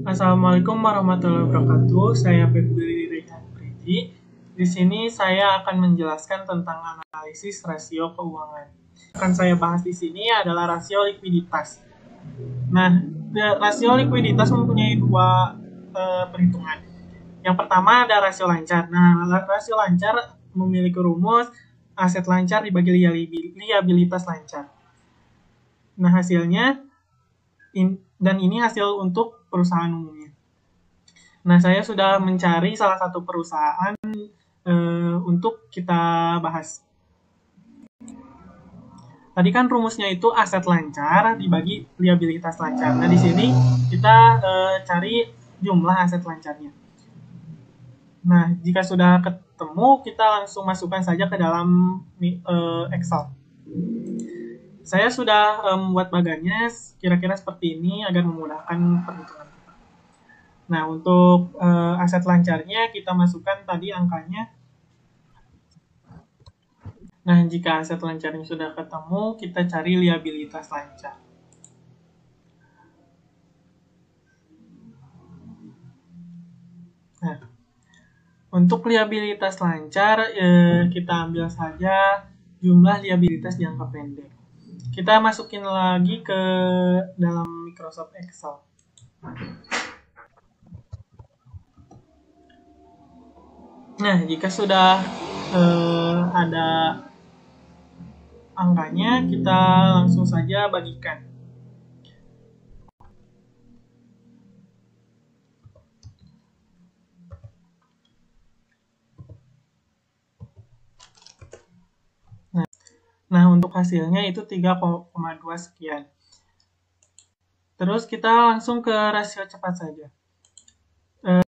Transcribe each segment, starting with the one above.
Assalamualaikum warahmatullahi wabarakatuh. Saya Febri Rehan Pridi. Di sini saya akan menjelaskan tentang analisis rasio keuangan. Akan saya bahas di sini adalah rasio likuiditas. Nah, rasio likuiditas mempunyai dua perhitungan. Yang pertama ada rasio lancar. Nah, rasio lancar memiliki rumus aset lancar dibagi liabilitas lancar. Nah, hasilnya dan ini hasil untuk perusahaan umumnya. Nah, saya sudah mencari salah satu perusahaan untuk kita bahas. Tadi kan rumusnya itu aset lancar dibagi liabilitas lancar. Nah, di sini kita cari jumlah aset lancarnya. Nah, jika sudah ketemu, kita langsung masukkan saja ke dalam Excel. Saya sudah membuat bagannya kira-kira seperti ini agar memudahkan perhitungan. Nah, untuk aset lancarnya kita masukkan tadi angkanya. Nah, jika aset lancarnya sudah ketemu, kita cari liabilitas lancar. Nah, untuk liabilitas lancar, kita ambil saja jumlah liabilitas jangka pendek. Kita masukin lagi ke dalam Microsoft Excel. Nah, jika sudah ada angkanya, kita langsung saja bagikan. Nah, untuk hasilnya itu 3,2 sekian. Terus kita langsung ke rasio cepat saja.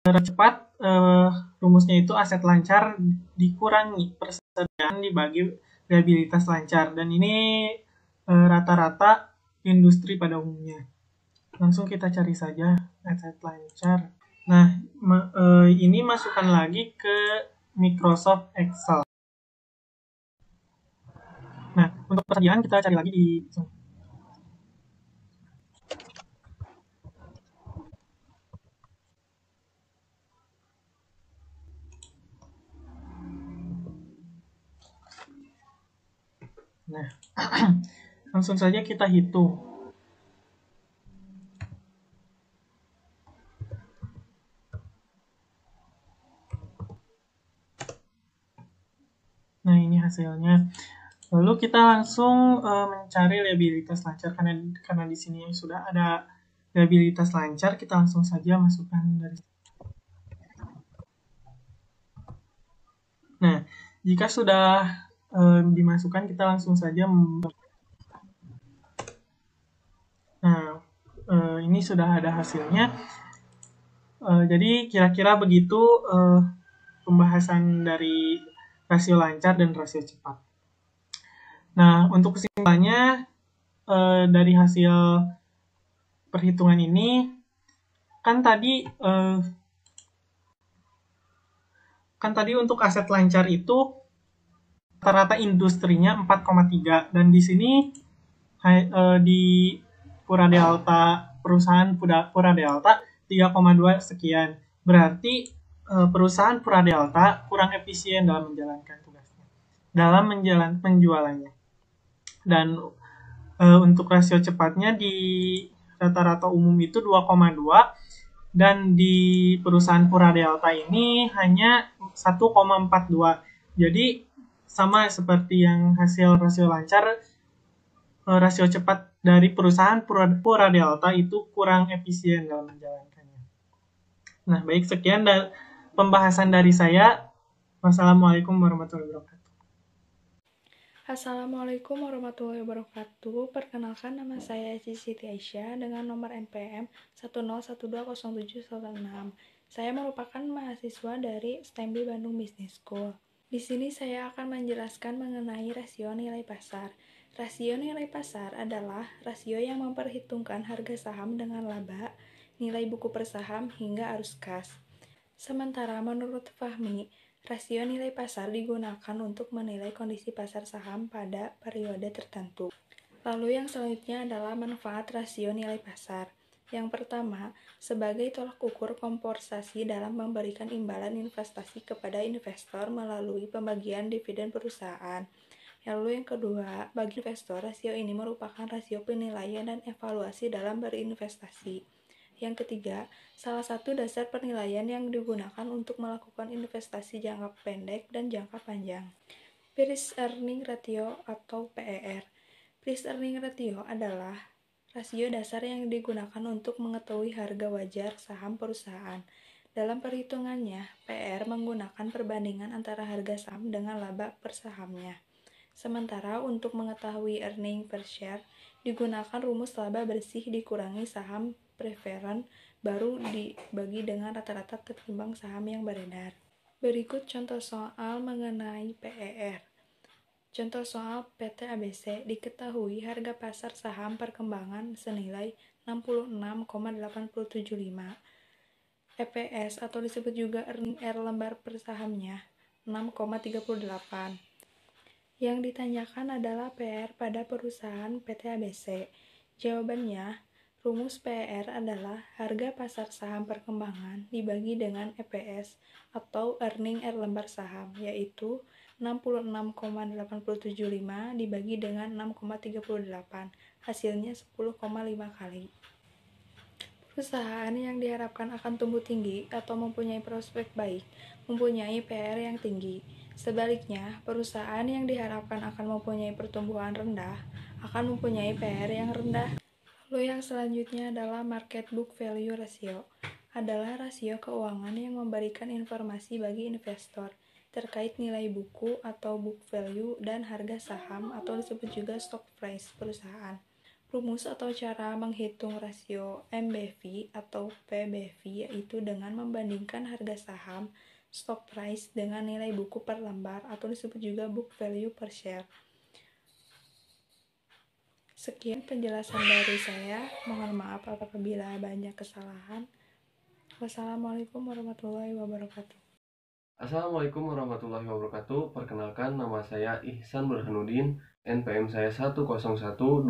Rasio cepat, rumusnya itu aset lancar dikurangi persediaan dibagi liabilitas lancar. Dan ini rata-rata industri pada umumnya. Langsung kita cari saja aset lancar. Nah, ini masukkan lagi ke Microsoft Excel. Nah, untuk persediaan kita cari lagi di sini. Nah, langsung saja kita hitung. Nah, ini hasilnya. Lalu kita langsung mencari liabilitas lancar karena di sini sudah ada liabilitas lancar, kita langsung saja masukkan dari. Nah, jika sudah dimasukkan, kita langsung saja. Nah, ini sudah ada hasilnya. Jadi kira-kira begitu pembahasan dari rasio lancar dan rasio cepat. Nah, untuk kesimpulannya dari hasil perhitungan ini kan tadi untuk aset lancar itu rata-rata industrinya 4,3 dan di sini di Pura Delta perusahaan Pura Delta 3,2 sekian. Berarti perusahaan Pura Delta kurang efisien dalam menjalankan tugasnya, dalam penjualannya. Dan untuk rasio cepatnya di rata-rata umum itu 2,2 dan di perusahaan Pura Delta ini hanya 1,42. Jadi sama seperti yang hasil rasio lancar, rasio cepat dari perusahaan Pura Delta itu kurang efisien dalam menjalankannya. Nah, baik, sekian pembahasan dari saya. Wassalamualaikum warahmatullahi wabarakatuh. Assalamualaikum warahmatullahi wabarakatuh. Perkenalkan, nama saya Siti Aisyah dengan nomor NPM 101207106. Saya merupakan mahasiswa dari STEMBI Bandung Business School. Di sini saya akan menjelaskan mengenai rasio nilai pasar. Rasio nilai pasar adalah rasio yang memperhitungkan harga saham dengan laba, nilai buku per saham, hingga arus kas. Sementara menurut Fahmi, rasio nilai pasar digunakan untuk menilai kondisi pasar saham pada periode tertentu. Lalu yang selanjutnya adalah manfaat rasio nilai pasar. Yang pertama, sebagai tolak ukur kompensasi dalam memberikan imbalan investasi kepada investor melalui pembagian dividen perusahaan. Lalu yang kedua, bagi investor, rasio ini merupakan rasio penilaian dan evaluasi dalam berinvestasi. Yang ketiga, salah satu dasar penilaian yang digunakan untuk melakukan investasi jangka pendek dan jangka panjang. Price Earning Ratio atau PER. Price Earning Ratio adalah rasio dasar yang digunakan untuk mengetahui harga wajar saham perusahaan. Dalam perhitungannya, PER menggunakan perbandingan antara harga saham dengan laba per sahamnya. Sementara untuk mengetahui earning per share, digunakan rumus laba bersih dikurangi saham preferen baru dibagi dengan rata-rata ketimbang saham yang beredar. Berikut contoh soal mengenai PER. Contoh soal PT ABC, diketahui harga pasar saham perkembangan senilai 66,875. EPS atau disebut juga earning R lembar per sahamnya 6,38. Yang ditanyakan adalah PR pada perusahaan PT ABC. Jawabannya, rumus PR adalah harga pasar saham perkembangan dibagi dengan EPS atau earning R lembar saham, yaitu 66,875 dibagi dengan 6,38, hasilnya 10,5 kali. Perusahaan yang diharapkan akan tumbuh tinggi atau mempunyai prospek baik, mempunyai PR yang tinggi. Sebaliknya, perusahaan yang diharapkan akan mempunyai pertumbuhan rendah, akan mempunyai PR yang rendah. Lalu yang selanjutnya adalah Market Book Value Ratio. Adalah rasio keuangan yang memberikan informasi bagi investor terkait nilai buku atau book value dan harga saham atau disebut juga stock price perusahaan. Rumus atau cara menghitung rasio MBV atau PBV yaitu dengan membandingkan harga saham stock price dengan nilai buku per lembar atau disebut juga book value per share. Sekian penjelasan dari saya. Mohon maaf apabila banyak kesalahan. Wassalamualaikum warahmatullahi wabarakatuh. Assalamualaikum warahmatullahi wabarakatuh. Perkenalkan, nama saya Ihsan Burhanuddin. NPM saya 101205332.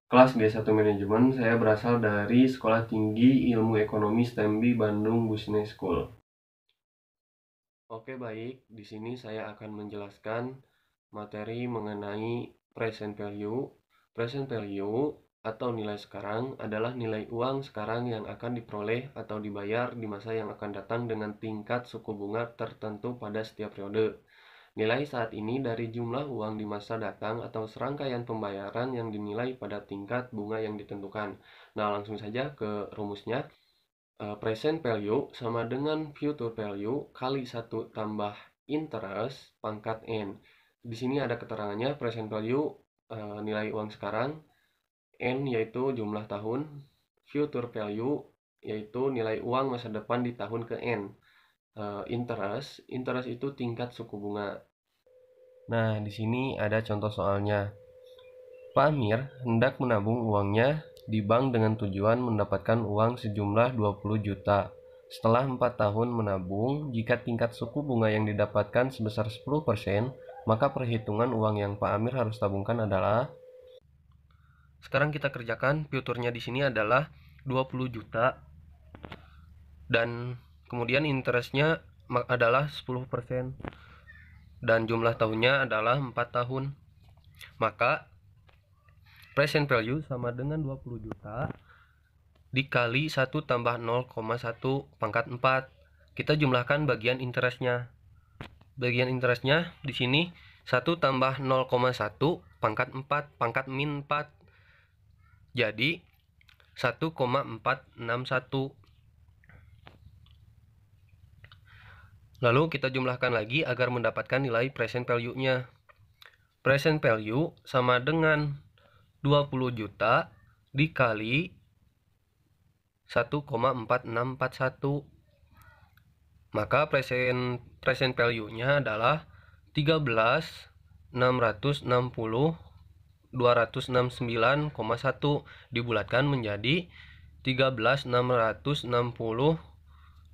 Kelas G1 Manajemen. Saya berasal dari Sekolah Tinggi Ilmu Ekonomi STEMBI Bandung Business School. Oke, baik. Di sini saya akan menjelaskan materi mengenai present value. Present value atau nilai sekarang adalah nilai uang sekarang yang akan diperoleh atau dibayar di masa yang akan datang dengan tingkat suku bunga tertentu pada setiap periode. Nilai saat ini dari jumlah uang di masa datang atau serangkaian pembayaran yang dinilai pada tingkat bunga yang ditentukan. Nah, langsung saja ke rumusnya. Present value sama dengan future value kali 1 tambah interest pangkat N. Di sini ada keterangannya, present value nilai uang sekarang, N yaitu jumlah tahun, future value yaitu nilai uang masa depan di tahun ke N. Interest itu tingkat suku bunga. Nah, di sini ada contoh soalnya. Pak Amir hendak menabung uangnya di bank dengan tujuan mendapatkan uang sejumlah 20 juta. Setelah 4 tahun menabung, jika tingkat suku bunga yang didapatkan sebesar 10%, maka perhitungan uang yang Pak Amir harus tabungkan adalah. Sekarang kita kerjakan, future-nya di sini adalah 20 juta dan kemudian interest-nya adalah 10% dan jumlah tahunnya adalah 4 tahun. Maka present value sama dengan 20 juta dikali 1 tambah 0,1 pangkat 4. Kita jumlahkan bagian interest-nya. Bagian interest-nya di sini 1 tambah 0,1 pangkat 4 pangkat min 4. Jadi 1,461. Lalu kita jumlahkan lagi agar mendapatkan nilai present value-nya. Present value sama dengan 20 juta dikali 1,4641. Maka present value-nya adalah 13.660 269,1 dibulatkan menjadi 13.660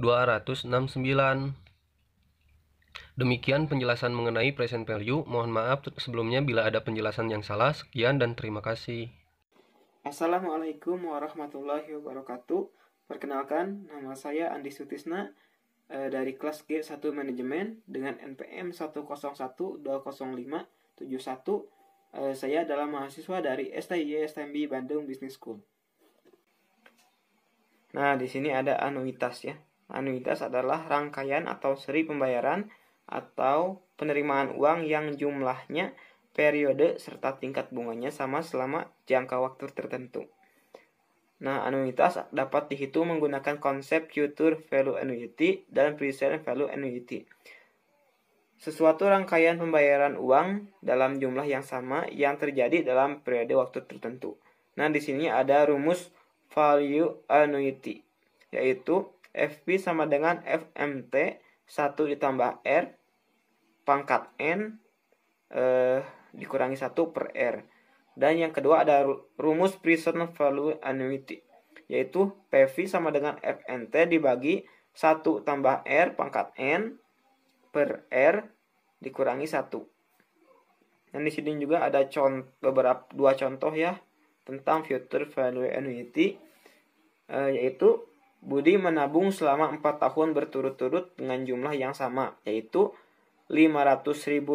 269. Demikian penjelasan mengenai present value. Mohon maaf sebelumnya bila ada penjelasan yang salah. Sekian dan terima kasih. Assalamualaikum warahmatullahi wabarakatuh. Perkenalkan, nama saya Andi Sutisna dari kelas G1 Manajemen dengan NPM 101200571. Saya adalah mahasiswa dari STY STMB Bandung Business School. Nah, di sini ada anuitas ya. Anuitas adalah rangkaian atau seri pembayaran atau penerimaan uang yang jumlahnya, periode, serta tingkat bunganya sama selama jangka waktu tertentu. Nah, anuitas dapat dihitung menggunakan konsep future value annuity dan present value annuity. Suatu rangkaian pembayaran uang dalam jumlah yang sama yang terjadi dalam periode waktu tertentu. Nah, di sini ada rumus value annuity, yaitu FP sama dengan FMT 1 ditambah R pangkat N dikurangi 1 per R. Dan yang kedua ada rumus present value annuity, yaitu PV sama dengan FNT dibagi 1 tambah R pangkat N per R dikurangi 1. Dan di sini juga ada dua contoh ya tentang future value annuity, yaitu Budi menabung selama 4 tahun berturut-turut dengan jumlah yang sama, yaitu Rp500.000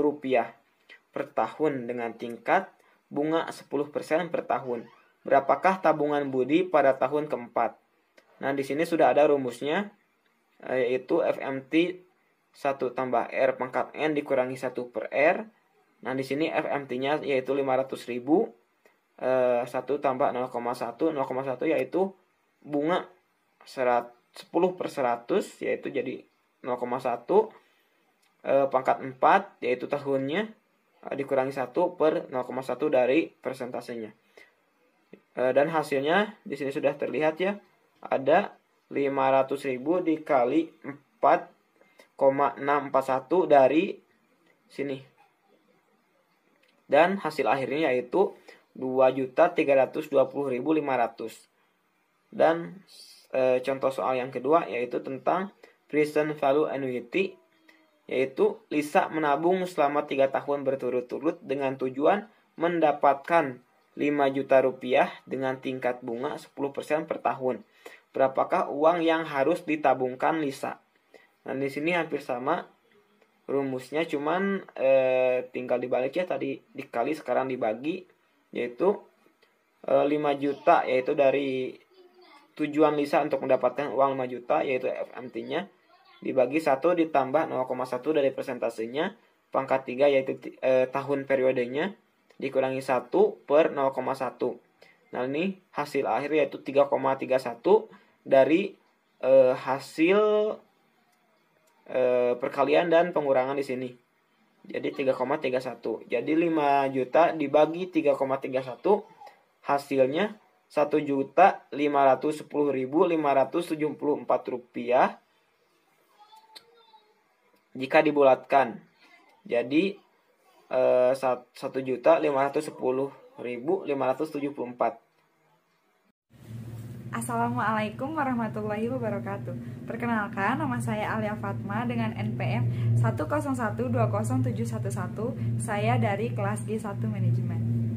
per tahun dengan tingkat bunga 10% per tahun. Berapakah tabungan Budi pada tahun keempat? Nah, di sini sudah ada rumusnya, yaitu FMT 1 tambah R pangkat N dikurangi 1 per R. Nah, di sini FMT-nya yaitu 500.000, 1 tambah 0,1 yaitu bunga 10 per 100, yaitu jadi 0,1 pangkat 4 yaitu tahunnya dikurangi 1 per 0,1 dari persentasenya. Dan hasilnya di sini sudah terlihat ya, ada 500.000 dikali 4,641 dari sini. Dan hasil akhirnya yaitu 2.320.500. Dan contoh soal yang kedua yaitu tentang present value annuity, yaitu Lisa menabung selama 3 tahun berturut-turut dengan tujuan mendapatkan 5 juta rupiah dengan tingkat bunga 10% per tahun. Berapakah uang yang harus ditabungkan Lisa? Nah, di sini hampir sama rumusnya, cuman tinggal dibalik ya, tadi dikali sekarang dibagi, yaitu 5 juta yaitu dari tujuan Lisa untuk mendapatkan uang 5 juta yaitu FMT-nya dibagi 1 ditambah 0,1 dari persentasenya pangkat 3 yaitu tahun periodenya dikurangi 1 per 0,1. Nah, ini hasil akhir yaitu 3,31 dari hasil perkalian dan pengurangan di sini. Jadi 3,31. Jadi 5 juta dibagi 3,31 hasilnya 1.510.574 rupiah. Jika dibulatkan jadi 1.510.574. Assalamualaikum warahmatullahi wabarakatuh. Perkenalkan, nama saya Alia Fatma dengan NPM 101200711. Saya dari kelas G1 Manajemen.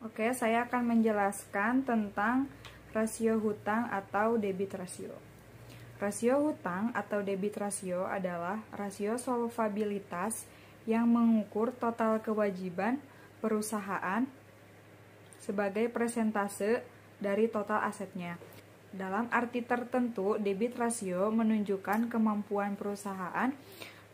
Oke, saya akan menjelaskan tentang rasio hutang atau debit rasio. Rasio hutang atau debit rasio adalah rasio solvabilitas yang mengukur total kewajiban perusahaan sebagai persentase dari total asetnya. Dalam arti tertentu, debit rasio menunjukkan kemampuan perusahaan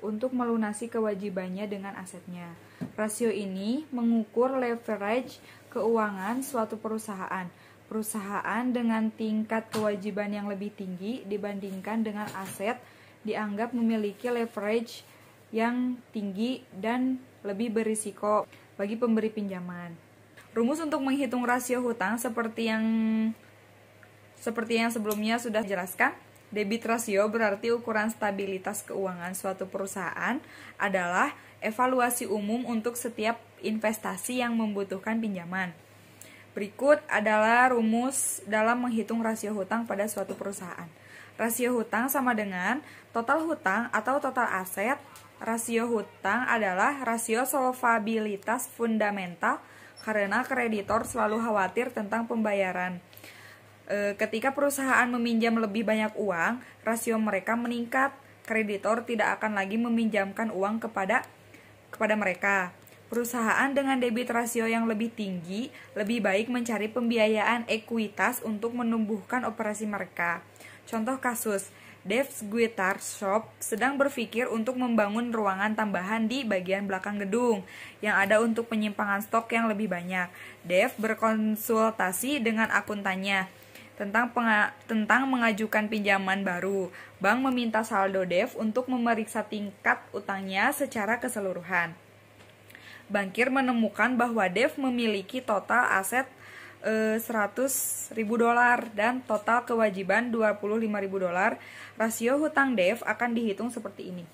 untuk melunasi kewajibannya dengan asetnya. Rasio ini mengukur leverage keuangan suatu perusahaan. Perusahaan dengan tingkat kewajiban yang lebih tinggi dibandingkan dengan aset dianggap memiliki leverage yang tinggi dan lebih berisiko bagi pemberi pinjaman. Rumus untuk menghitung rasio hutang seperti yang sebelumnya sudah dijelaskan. Debit rasio berarti ukuran stabilitas keuangan suatu perusahaan adalah evaluasi umum untuk setiap investasi yang membutuhkan pinjaman. Berikut adalah rumus dalam menghitung rasio hutang pada suatu perusahaan. Rasio hutang sama dengan total hutang atau total aset. Rasio hutang adalah rasio solvabilitas fundamental karena kreditor selalu khawatir tentang pembayaran. Ketika perusahaan meminjam lebih banyak uang, rasio mereka meningkat. Kreditor tidak akan lagi meminjamkan uang kepada mereka. Perusahaan dengan debit rasio yang lebih tinggi lebih baik mencari pembiayaan ekuitas untuk menumbuhkan operasi mereka. Contoh kasus, Dave's Guitar Shop sedang berpikir untuk membangun ruangan tambahan di bagian belakang gedung yang ada untuk penyimpangan stok yang lebih banyak. Dave berkonsultasi dengan akuntannya tentang mengajukan pinjaman baru. Bank meminta saldo Dave untuk memeriksa tingkat utangnya secara keseluruhan. Bankir menemukan bahwa Dave memiliki total aset $100.000 dan total kewajiban $25.000. Rasio hutang Dave akan dihitung seperti ini.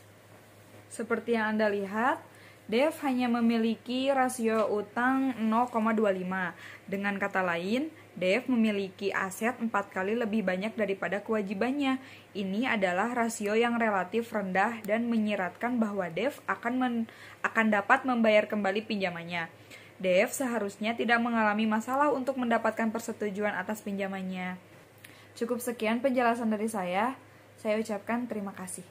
Seperti yang Anda lihat, Dave hanya memiliki rasio utang 0,25. Dengan kata lain, Dave memiliki aset 4 kali lebih banyak daripada kewajibannya. Ini adalah rasio yang relatif rendah dan menyiratkan bahwa Dave akan dapat membayar kembali pinjamannya. Dave seharusnya tidak mengalami masalah untuk mendapatkan persetujuan atas pinjamannya. Cukup sekian penjelasan dari saya. Saya ucapkan terima kasih.